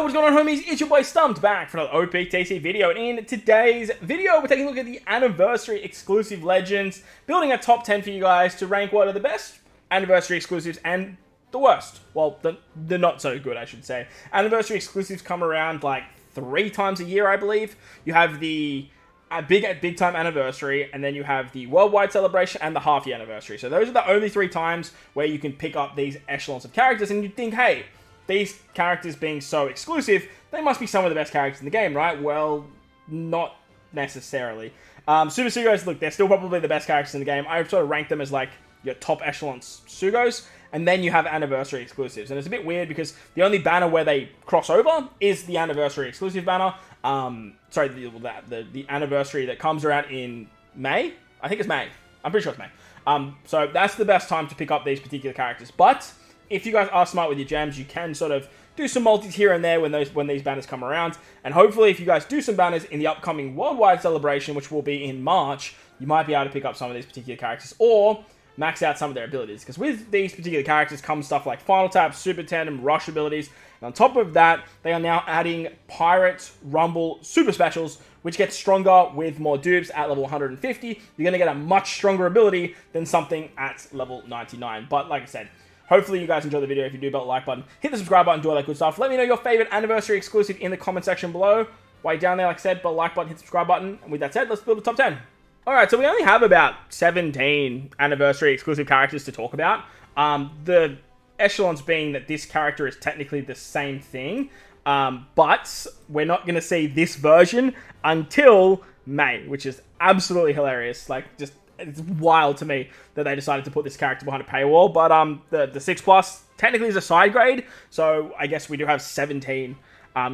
Yo, what's going on, homies? It's your boy StumpD back for another OPTC video, and in today's video, we're taking a look at the Anniversary exclusive legends, building a top 10 for you guys to rank what are the best Anniversary exclusives and the worst. Well, the not so good, I should say. Anniversary exclusives come around like 3 times a year, I believe. You have the big time anniversary, and then you have the worldwide celebration and the half year anniversary. So those are the only 3 times where you can pick up these echelons of characters, and you'd think, hey, these characters being so exclusive, they must be some of the best characters in the game, right? Well, not necessarily. Super Sugos, look, they're still probably the best characters in the game. I sort of rank them as like your top echelon Sugos, and then you have Anniversary exclusives. And it's a bit weird because the only banner where they cross over is the Anniversary exclusive banner. Sorry, the Anniversary that comes around in May. I think it's May. I'm pretty sure it's May. So that's the best time to pick up these particular characters. But if you guys are smart with your gems, you can sort of do some multis here and there when these banners come around. And hopefully, if you guys do some banners in the upcoming worldwide celebration, which will be in March, you might be able to pick up some of these particular characters or max out some of their abilities. Because with these particular characters comes stuff like Final Tap, Super Tandem, Rush abilities. And on top of that, they are now adding Pirate, Rumble, Super Specials, which gets stronger with more dupes at level 150. You're going to get a much stronger ability than something at level 99. But like I said, hopefully you guys enjoy the video. If you do, belt the like button, hit the subscribe button, do all that good stuff. Let me know your favorite Anniversary exclusive in the comment section below. While you're down there, like I said, belt the like button, hit the subscribe button. And with that said, let's build a top 10. Alright, so we only have about 17 Anniversary exclusive characters to talk about. The echelons being that this character is technically the same thing. But we're not going to see this version until May, which is absolutely hilarious. Like, just it's wild to me that they decided to put this character behind a paywall. But the 6+ technically is a side grade, so I guess we do have 17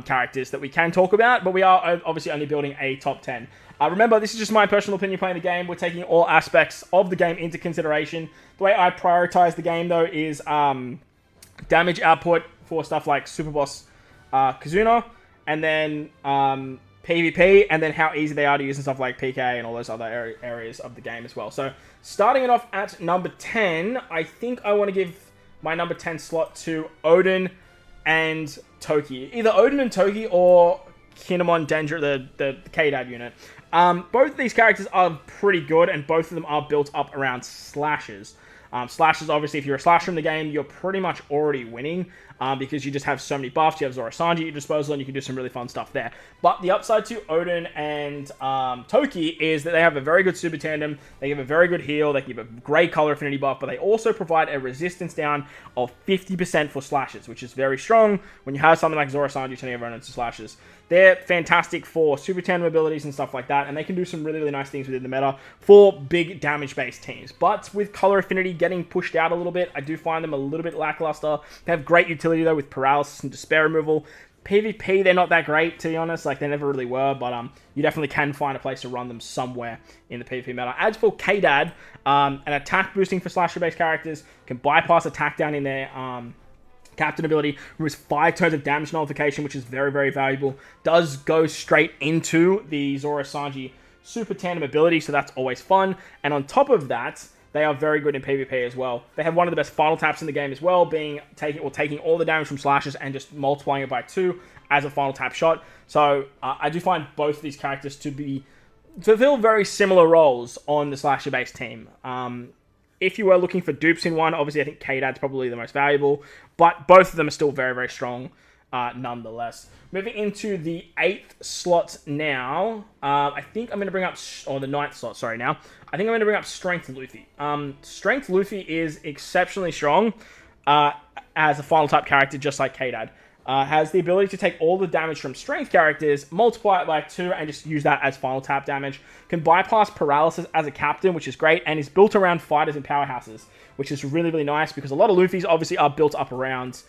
characters that we can talk about, but we are obviously only building a top 10. Remember, this is just my personal opinion playing the game. We're taking all aspects of the game into consideration. The way I prioritize the game, though, is damage output for stuff like Super Boss Kazuna, and then PvP, and then how easy they are to use and stuff like PK and all those other areas of the game as well. So, starting it off at number 10, I think I want to give my number 10 slot to Odin and Toki. Either Odin and Toki or Kinemon Danger, the K-Dad unit. Both of these characters are pretty good, and both of them are built up around slashes. Slashes, obviously, if you're a slasher in the game, you're pretty much already winning because you just have so many buffs. You have Zoro Sanji at your disposal, and you can do some really fun stuff there. But the upside to Odin and Toki is that they have a very good super tandem. They give a very good heal. They give a great color affinity buff, but they also provide a resistance down of 50% for slashes, which is very strong when you have something like Zoro Sanji turning everyone into slashes. They're fantastic for super tandem abilities and stuff like that, and they can do some really, really nice things within the meta for big damage-based teams. But with color affinity getting pushed out a little bit, I do find them a little bit lackluster. They have great utility, though, with paralysis and despair removal. PvP, they're not that great, to be honest. Like, they never really were, but you definitely can find a place to run them somewhere in the PvP meta. As for K-Dad, an attack boosting for slasher-based characters, can bypass attack down in their Captain ability, removes 5 turns of damage nullification, which is very, very valuable. Does go straight into the Zoro Sanji super tandem ability, so that's always fun. And on top of that, they are very good in PvP as well. They have one of the best final taps in the game as well, taking all the damage from slashes and just multiplying it by 2 as a final tap shot. So I do find both of these characters to fulfill very similar roles on the slasher-based team. If you were looking for dupes in one, obviously I think K-Dad's probably the most valuable, but both of them are still very, very strong nonetheless. Moving into the 8th slot now, I think I'm going to bring up, or the 9th slot, sorry now. I think I'm going to bring up Strength Luffy. Strength Luffy is exceptionally strong as a final type character, just like K-Dad. Has the ability to take all the damage from strength characters, multiply it by 2, and just use that as final tap damage. Can bypass paralysis as a captain, which is great, and is built around fighters and powerhouses, which is really, really nice, because a lot of Luffys obviously are built up around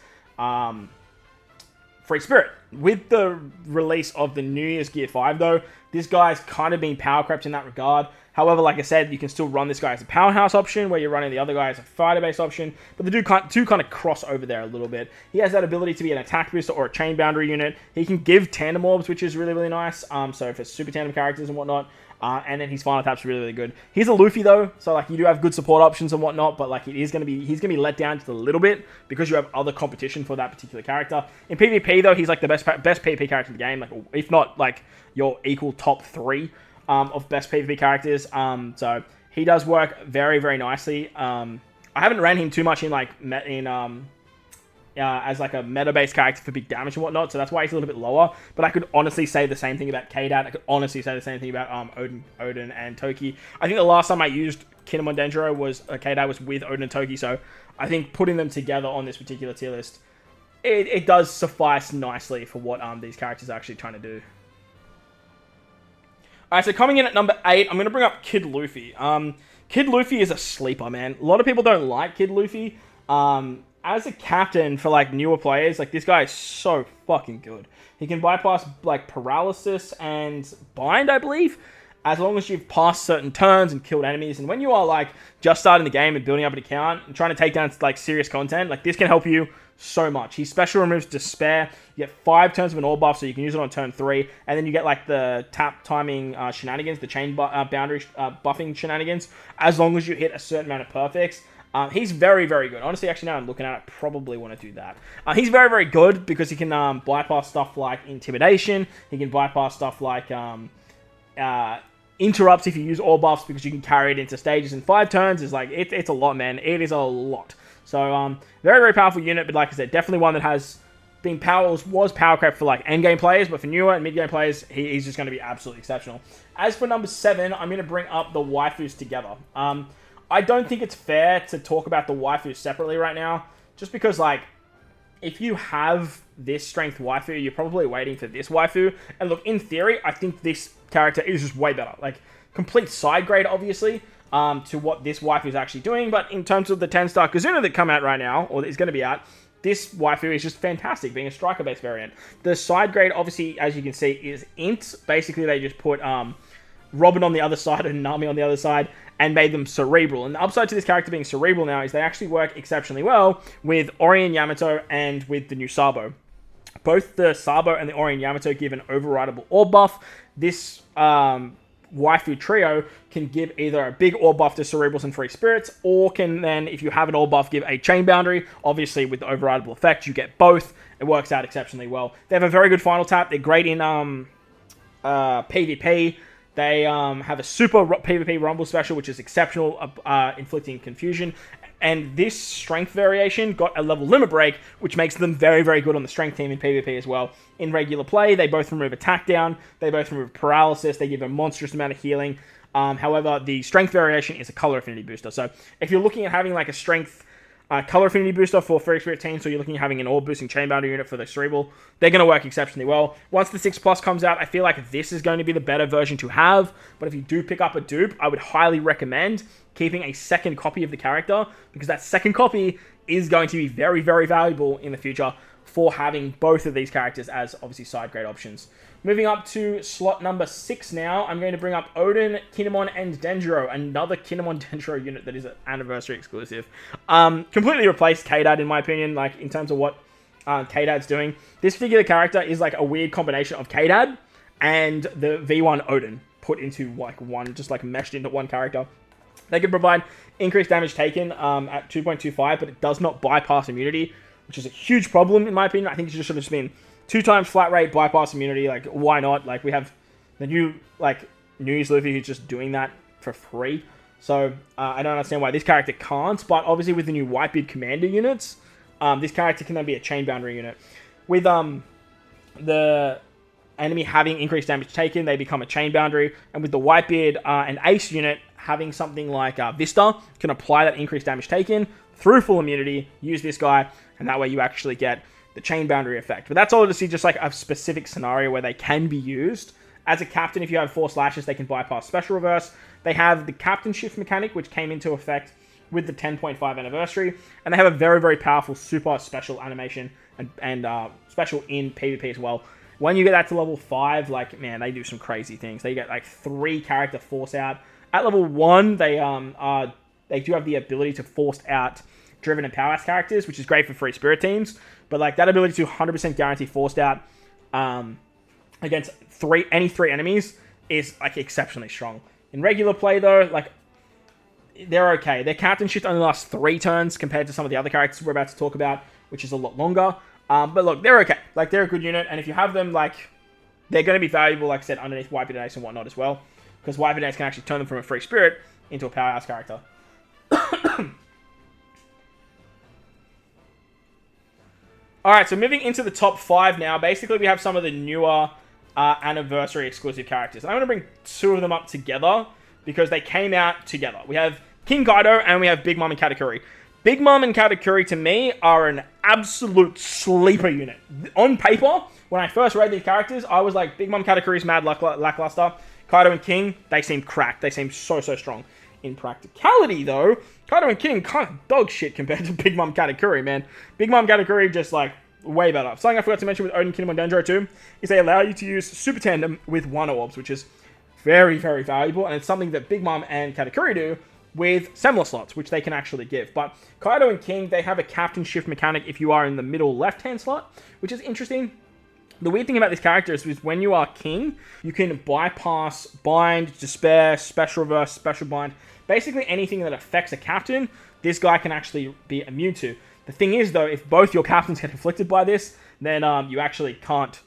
Free Spirit. With the release of the New Year's Gear 5, though, this guy's kind of been power crept in that regard. However, like I said, you can still run this guy as a powerhouse option, where you're running the other guy as a fighter-based option, but the two kind of cross over there a little bit. He has that ability to be an attack booster or a chain boundary unit. He can give tandem orbs, which is really, really nice, so for super tandem characters and whatnot. And then his final tap's really, really good. He's a Luffy though, so like you do have good support options and whatnot, but like he's gonna be let down just a little bit because you have other competition for that particular character. In PvP though, he's like the best PvP character in the game, like if not like your equal top 3 of best PvP characters. So he does work very, very nicely. I haven't ran him too much in like as like a meta-based character for big damage and whatnot, so that's why he's a little bit lower. But I could honestly say the same thing about K-Dad. I could honestly say the same thing about Odin and Toki. I think the last time I used Kinemon Dendro was K-Dad was with Odin and Toki, so I think putting them together on this particular tier list, it does suffice nicely for what these characters are actually trying to do. Alright, so coming in at number 8, I'm going to bring up Kid Luffy. Kid Luffy is a sleeper, man. A lot of people don't like Kid Luffy. As a captain for like newer players, like this guy is so fucking good. He can bypass like paralysis and bind, I believe, as long as you've passed certain turns and killed enemies. And when you are like just starting the game and building up an account and trying to take down like serious content, like this can help you so much. His special removes Despair. You get 5 turns of an all buff, so you can use it on turn 3, and then you get like the tap timing shenanigans, the chain boundary buffing shenanigans, as long as you hit a certain amount of perfects. He's very, very good. Honestly, actually, now I'm looking at it, I probably want to do that. He's very, very good because he can bypass stuff like Intimidation. He can bypass stuff like Interrupts if you use all buffs because you can carry it into stages in 5 turns. It's like, it's a lot, man. It is a lot. So, very, very powerful unit, but like I said, definitely one that has been was power crept for like endgame players, but for newer and mid-game players, he's just going to be absolutely exceptional. As for number 7, I'm going to bring up the waifus together. I don't think it's fair to talk about the waifus separately right now, just because, like, if you have this strength waifu, you're probably waiting for this waifu. And look, in theory, I think this character is just way better. Like, complete side grade, obviously, to what this waifu is actually doing. But in terms of the 10-star Kazuna that come out right now, or is going to be out, this waifu is just fantastic, being a striker-based variant. The side grade, obviously, as you can see, is int. Basically, they just put Robin on the other side and Nami on the other side, and made them cerebral. And the upside to this character being cerebral now is they actually work exceptionally well with Ori and Yamato and with the new Sabo. Both the Sabo and the Ori and Yamato give an overridable orb buff. This waifu trio can give either a big orb buff to cerebrals and free spirits, or can then, if you have an orb buff, give a chain boundary. Obviously, with the overridable effect, you get both. It works out exceptionally well. They have a very good final tap. They're great in PvP. They have a super PvP Rumble special, which is exceptional, inflicting confusion. And this strength variation got a level limit break, which makes them very, very good on the strength team in PvP as well. In regular play, they both remove attack down. They both remove paralysis. They give a monstrous amount of healing. However, the strength variation is a color affinity booster. So if you're looking at having like a strength color affinity booster for free spirit team, so you're looking at having an orb boosting chain boundary unit for the cerebral, they're going to work exceptionally well. Once the 6+ comes out, I feel like this is going to be the better version to have, but if you do pick up a dupe, I would highly recommend keeping a second copy of the character, because that second copy is going to be very, very valuable in the future for having both of these characters as obviously side grade options. Moving up to slot number 6 now, I'm going to bring up Odin, Kinemon, and Dendro, another Kinemon Dendro unit that is an anniversary exclusive. Completely replaced K-Dad, in my opinion, like in terms of what K-Dad's doing. This particular character is like a weird combination of K-Dad and the V1 Odin put into like one, just like meshed into one character. They can provide increased damage taken at 2.25, but it does not bypass immunity, which is a huge problem in my opinion. I think it should have just been 2 times flat rate bypass immunity. Like, why not? Like, we have the new like news Luffy who's just doing that for free. So I don't understand why this character can't. But obviously with the new Whitebeard commander units, this character can then be a chain boundary unit. With the enemy having increased damage taken, they become a chain boundary. And with the Whitebeard and Ace unit having something like Vista, can apply that increased damage taken through full immunity, use this guy, and that way you actually get the chain boundary effect. But that's all to see just like a specific scenario where they can be used. As a captain, if you have 4 slashes, they can bypass special reverse. They have the captain shift mechanic, which came into effect with the 10.5 anniversary. And they have a very, very powerful super special animation and special in PvP as well. When you get that to level 5, like, man, they do some crazy things. They get like 3 character force out. At level 1, they do have the ability to force out Driven and Powerhouse characters, which is great for free spirit teams. But like that ability to 100% guarantee forced out against any 3 enemies is like exceptionally strong. In regular play though, like they're okay. Their captain shift only lasts 3 turns compared to some of the other characters we're about to talk about, which is a lot longer. But look, they're okay. Like, they're a good unit, and if you have them, like, they're going to be valuable, like I said, underneath Wipe Ace and whatnot as well, because Wipe Ace can actually turn them from a free spirit into a powerhouse character. Alright, so moving into the top 5 now. Basically, we have some of the newer anniversary exclusive characters. I'm going to bring 2 of them up together because they came out together. We have King Kaido and we have Big Mom and Katakuri. Big Mom and Katakuri, to me, are an absolute sleeper unit. On paper, when I first read these characters, I was like, Big Mom Katakuri's mad lackluster. Kaido and King, they seem cracked. They seem so strong. In practicality, though, Kaido and King kind of dog shit compared to Big Mom Katakuri, man. Big Mom Katakuri just, like, way better. Something I forgot to mention with Oden Kinemon Dendro, too, is they allow you to use Super Tandem with Wano Orbs, which is very valuable, and it's something that Big Mom and Katakuri do with similar slots, which they can actually give. But Kaido and King, they have a captain shift mechanic if you are in the middle left-hand slot, which is interesting. The weird thing about these characters is when you are King, you can bypass Bind, Despair, Special Reverse, Special Bind. Basically anything that affects a captain, this guy can actually be immune to. The thing is, though, if both your captains get afflicted by this, then you actually can't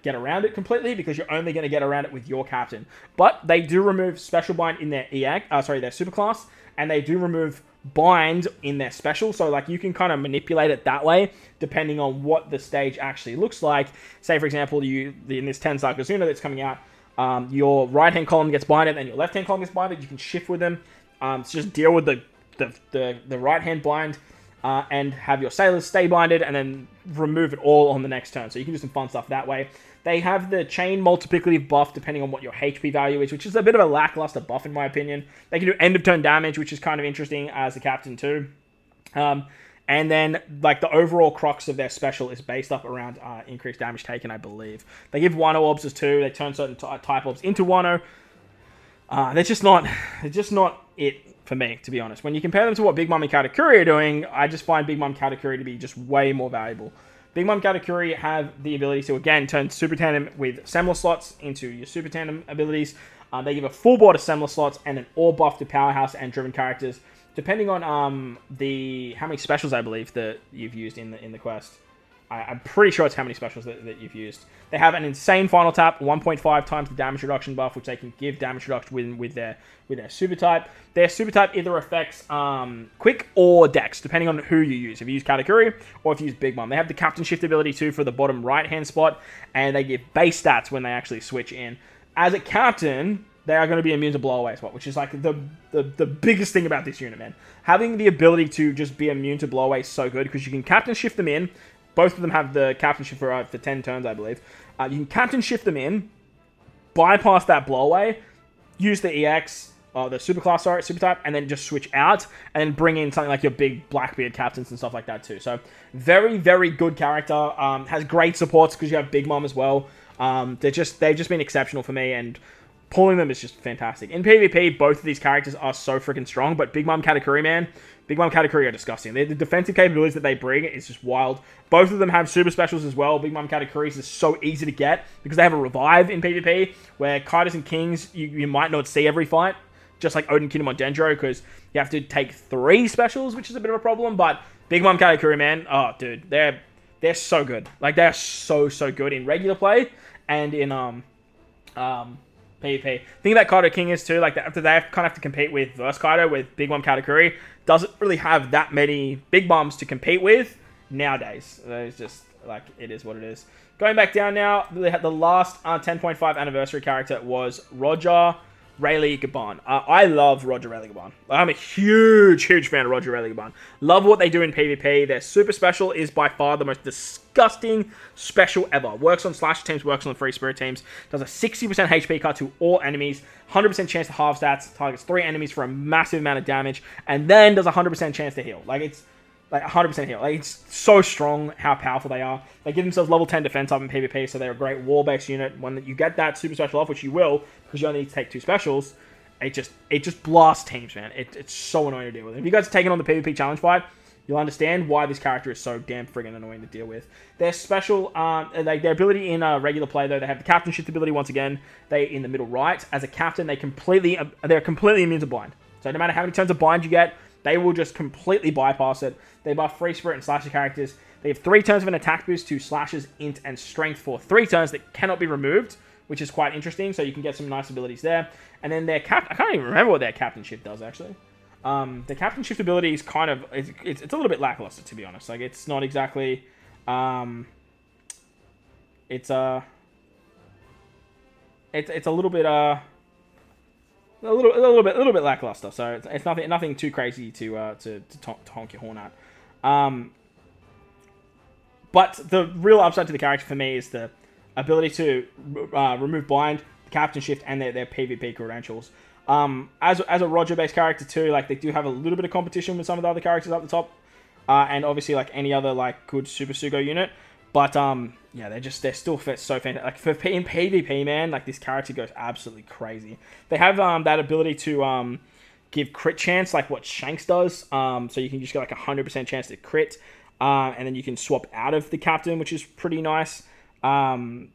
get around it completely because you're only going to get around it with your captain. But they do remove Special Bind in their their super class, and they do remove Bind in their special. So like you can kind of manipulate it that way depending on what the stage actually looks like. Say for example, in this 10 Sakazuna that's coming out, your right hand column gets binded and your left hand column gets binded. You can shift with them. So just deal with the right hand bind. And have your sailors stay binded and then remove it all on the next turn. So you can do some fun stuff that way. They have the chain multiplicative buff depending on what your HP value is, which is a bit of a lackluster buff in my opinion. They can do end of turn damage, which is kind of interesting as a captain too. And then like the overall crux of their special is based up around increased damage taken, I believe. They give Wano Orbs as 2. They turn certain type Orbs into Wano. They're just not it for me, to be honest. When you compare them to what Big Mom and Katakuri are doing, I just find Big Mom Katakuri to be just way more valuable. Big Mom Katakuri have the ability to, again, turn Super Tandem with Semler slots into your Super Tandem abilities. They give a full board of Semler slots and an all buff to Powerhouse and Driven characters, depending on how many specials I believe that you've used in the quest. I'm pretty sure it's how many specials that you've used. They have an insane final tap, 1.5 times the damage reduction buff, which they can give damage reduction with their super type. Their super type either affects Quick or Dex, depending on who you use. If you use Katakuri or if you use Big Mom. They have the captain shift ability too for the bottom right-hand spot, and they give base stats when they actually switch in. As a captain, they are going to be immune to blowaway spot, which is like the biggest thing about this unit, man. Having the ability to just be immune to blowaway is so good because you can captain shift them in. Both of them have the captain shift for 10 turns, I believe. You can captain shift them in, bypass that blowaway, use the EX, the super type, and then just switch out, and then bring in something like your big Blackbeard captains and stuff like that too. So very good character. Has great supports because you have Big Mom as well. They've just been exceptional for me, and pulling them is just fantastic. In PvP, both of these characters are so freaking strong, but Big Mom Katakuri, man, Big Mom Katakuri are disgusting. The defensive capabilities that they bring is just wild. Both of them have super specials as well. Big Mom Katakuri's is so easy to get because they have a revive in PvP, where Kaidos and Kings, you might not see every fight, just like Oden Kinemon Dendro, because you have to take 3 specials, which is a bit of a problem, but Big Mom Katakuri, man, oh, dude, they're so good. Like, they're so good in regular play and in, PvP. Thing about Kaido King is too, like they kind of have to compete with Verse Kaido, with Big Mom Katakuri doesn't really have that many Big Moms to compete with nowadays. It's just like, it is what it is. Going back down now, the last 10.5 anniversary character was Roger Rayleigh Gaban. I love Roger Rayleigh Gaban. I'm a huge fan of Roger Rayleigh Gaban. Love what they do in PvP. Their super special is by far the most disgusting special ever. Works on slasher teams, works on free spirit teams. Does a 60% HP cut to all enemies. 100% chance to halve stats. Targets 3 enemies for a massive amount of damage. And then does a 100% chance to heal. Like, it's like 100% heal. Like, it's so strong how powerful they are. They give themselves level 10 defense up in PvP, so they're a great wall-based unit. When you get that super special off, which you will, because you only need to take 2 specials, it just blasts teams, man. It's so annoying to deal with. If you guys are taking on the PvP challenge fight, you'll understand why this character is so damn friggin' annoying to deal with. Their special, like their ability in regular play though, they have the captain shift ability once again. They in the middle right. As a captain, they're completely immune to bind. So no matter how many turns of bind you get, they will just completely bypass it. They buff free spirit and slasher characters. They have 3 turns of an attack boost to slashes, int, and strength for 3 turns that cannot be removed, which is quite interesting. So you can get some nice abilities there. And then their I can't even remember what their captain shift does actually. The captain shift ability is kind of it's a little bit lackluster, to be honest. Like it's not exactly it's a little bit a little bit lackluster. So it's nothing too crazy to honk your horn at. But the real upside to the character for me is the ability to remove bind, the captain shift, and their PvP credentials. As a Roger-based character too, like they do have a little bit of competition with some of the other characters up the top, and obviously like any other like good Super Sugo unit. But yeah, they're still so fantastic. Like in PvP, man, like this character goes absolutely crazy. They have that ability to give crit chance, like what Shanks does. So you can just get like 100% chance to crit, and then you can swap out of the captain, which is pretty nice. And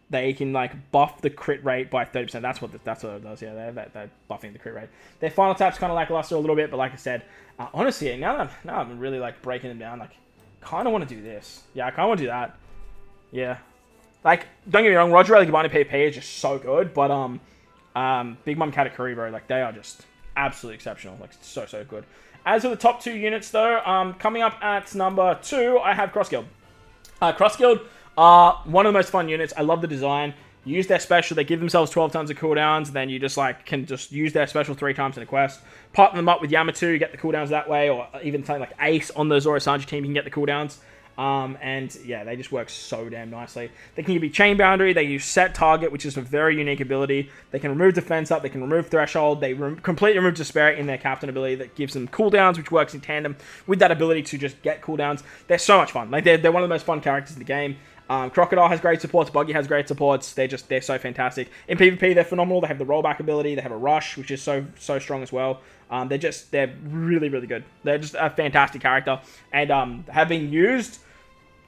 they can like buff the crit rate by 30%. That's what it does. Yeah, they're buffing the crit rate. Their final tap's kind of lackluster a little bit, but like I said, honestly, now I'm really like breaking them down. Like, kind of want to do this. Yeah, I kind of want to do that. Yeah, like don't get me wrong, Roger Rally Gabani PP is just so good, but Big Mom Katakuri, bro, like they are just absolutely exceptional. Like so good. As for the top 2 units though, coming up at number 2, I have Cross Guild. Cross Guild. One of the most fun units. I love the design. You use their special. They give themselves 12 tons of cooldowns. Then you just like can just use their special 3 times in a quest. Pop them up with Yamato. Get the cooldowns that way. Or even something like Ace on the Zoro Sanji team. You can get the cooldowns. And yeah, they just work so damn nicely. They can give you Chain Boundary. They use Set Target, which is a very unique ability. They can remove Defense Up. They can remove Threshold. They completely remove Despair in their Captain ability that gives them cooldowns, which works in tandem with that ability to just get cooldowns. They're so much fun. Like they're one of the most fun characters in the game. Crocodile has great supports. Buggy has great supports. They're so fantastic. In PvP, they're phenomenal. They have the rollback ability. They have a rush, which is so strong as well. They're really good. They're just a fantastic character and have been used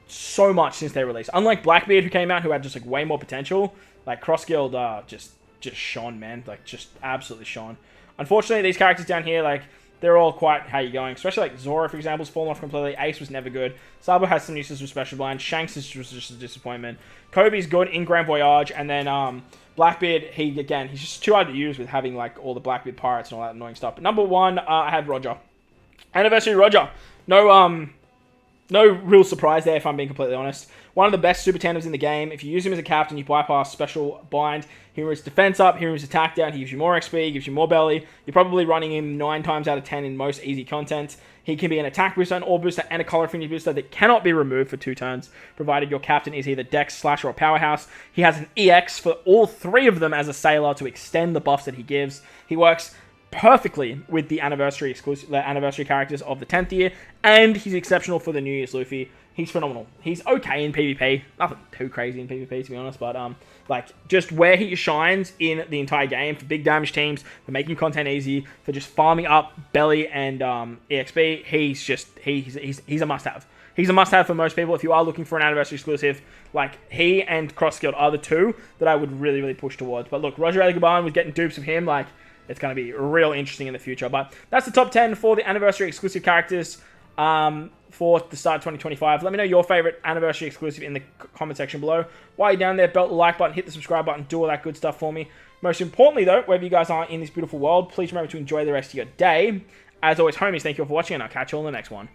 so much since they released. Unlike Blackbeard, who came out, who had just like way more potential, like Cross Guild just shone, man. Like just absolutely shone. Unfortunately, these characters down here, like they're all quite how you going. Especially like Zoro, for example, has fallen off completely. Ace was never good. Sabo has some uses with Special Blind. Shanks is just a disappointment. Kobe's good in Grand Voyage, and then Blackbeard, he's just too hard to use with having like all the Blackbeard pirates and all that annoying stuff. But number 1, I had Roger. Anniversary Roger. No real surprise there, if I'm being completely honest. One of the best super tandems in the game. If you use him as a captain, you bypass special bind. He removes defense up, he removes attack down, he gives you more XP, he gives you more belly. You're probably running him 9 times out of 10 in most easy content. He can be an attack booster, an orb booster, and a color affinity booster that cannot be removed for 2 turns, provided your captain is either Dex, Slasher, or Powerhouse. He has an EX for all 3 of them as a sailor to extend the buffs that he gives. He works perfectly with the anniversary characters of the 10th year, and he's exceptional for the New Year's Luffy. He's phenomenal. He's okay in PvP, nothing too crazy in PvP to be honest, but like just where he shines in the entire game for big damage teams, for making content easy, for just farming up belly and EXP, he's a must-have. He's a must-have for most people. If you are looking for an anniversary exclusive, like he and Cross Guild are the 2 that I would really push towards. But look, Roger Gaban was getting dupes of him, like it's going to be real interesting in the future. But that's the top 10 for the anniversary exclusive characters for the start of 2025. Let me know your favorite anniversary exclusive in the comment section below. While you're down there, belt the like button, hit the subscribe button, do all that good stuff for me. Most importantly, though, wherever you guys are in this beautiful world, please remember to enjoy the rest of your day. As always, homies, thank you all for watching, and I'll catch you all in the next one.